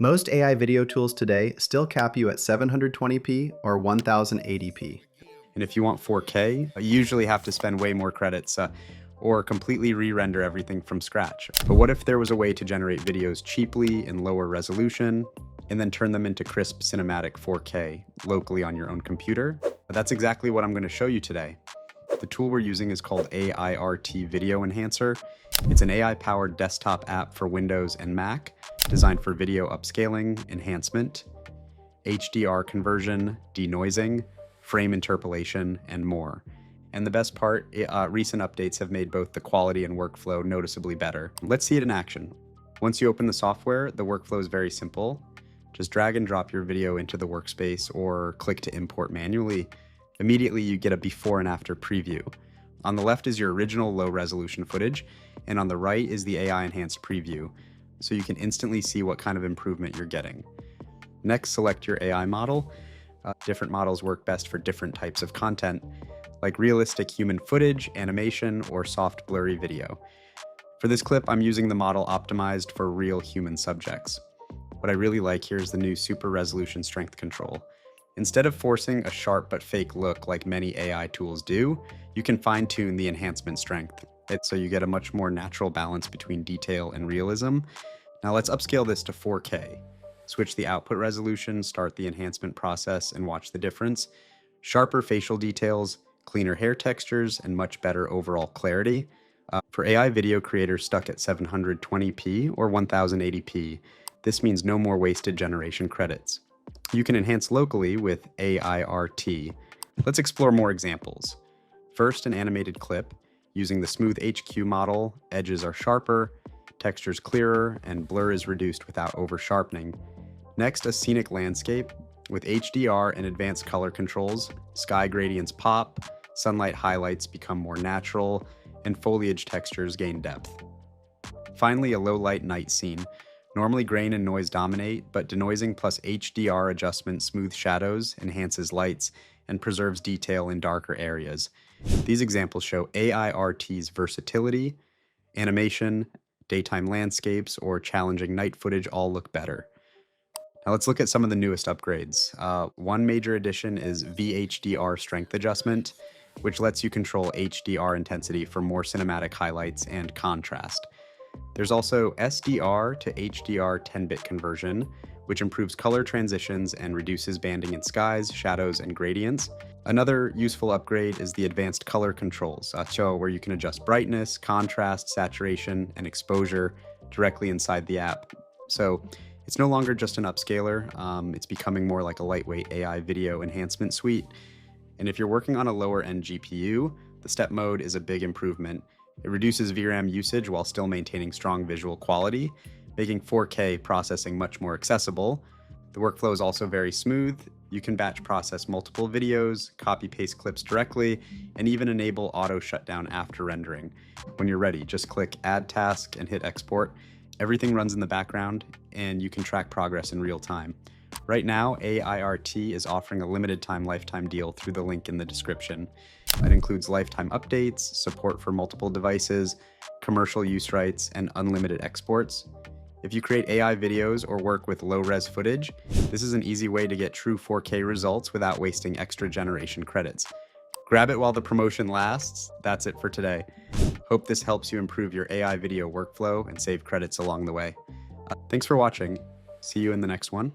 Most AI video tools today still cap you at 720p or 1080p. And if you want 4K, you usually have to spend way more credits or completely re-render everything from scratch. But what if there was a way to generate videos cheaply in lower resolution and then turn them into crisp cinematic 4K locally on your own computer? That's exactly what I'm going to show you today. The tool we're using is called Aiarty Video Enhancer. It's an AI-powered desktop app for Windows and Mac designed for video upscaling, enhancement, HDR conversion, denoising, frame interpolation, and more. And the best part, recent updates have made both the quality and workflow noticeably better. Let's see it in action. Once you open the software, the workflow is very simple. Just drag and drop your video into the workspace or click to import manually. Immediately you get a before and after preview. On the left is your original low resolution footage, and on the right is the AI enhanced preview, so you can instantly see what kind of improvement you're getting. Next, select your AI model. Different models work best for different types of content, like realistic human footage, animation, or soft blurry video. For this clip, I'm using the model optimized for real human subjects. What I really like here is the new super resolution strength control. Instead of forcing a sharp but fake look like many AI tools do, you can fine-tune the enhancement strength, so you get a much more natural balance between detail and realism. Now let's upscale this to 4K. Switch the output resolution, start the enhancement process, and watch the difference. Sharper facial details, cleaner hair textures, and much better overall clarity. For AI video creators stuck at 720p or 1080p, this means no more wasted generation credits. You can enhance locally with Aiarty. Let's explore more examples. First, an animated clip. Using the Smooth HQ model, edges are sharper, textures clearer, and blur is reduced without over-sharpening. Next, a scenic landscape. With HDR and advanced color controls, sky gradients pop, sunlight highlights become more natural, and foliage textures gain depth. Finally, a low-light night scene. Normally grain and noise dominate, but denoising plus HDR adjustment smooth shadows, enhances lights, and preserves detail in darker areas. These examples show Aiarty's versatility. Animation, daytime landscapes, or challenging night footage all look better. Now let's look at some of the newest upgrades. One major addition is VHDR strength adjustment, which lets you control HDR intensity for more cinematic highlights and contrast. There's also SDR to HDR 10-bit conversion, which improves color transitions and reduces banding in skies, shadows, and gradients. Another useful upgrade is the advanced color controls, where you can adjust brightness, contrast, saturation, and exposure directly inside the app. So it's no longer just an upscaler, it's becoming more like a lightweight AI video enhancement suite. And if you're working on a lower end GPU, the step mode is a big improvement. It reduces VRAM usage while still maintaining strong visual quality, making 4K processing much more accessible. The workflow is also very smooth. You can batch process multiple videos, copy-paste clips directly, and even enable auto shutdown after rendering. When you're ready, just click Add Task and hit Export. Everything runs in the background, and you can track progress in real time. Right now, Aiarty is offering a limited time lifetime deal through the link in the description. It includes lifetime updates, support for multiple devices, commercial use rights, and unlimited exports. If you create AI videos or work with low-res footage, this is an easy way to get true 4K results without wasting extra generation credits. Grab it while the promotion lasts. That's it for today. Hope this helps you improve your AI video workflow and save credits along the way. Thanks for watching. See you in the next one.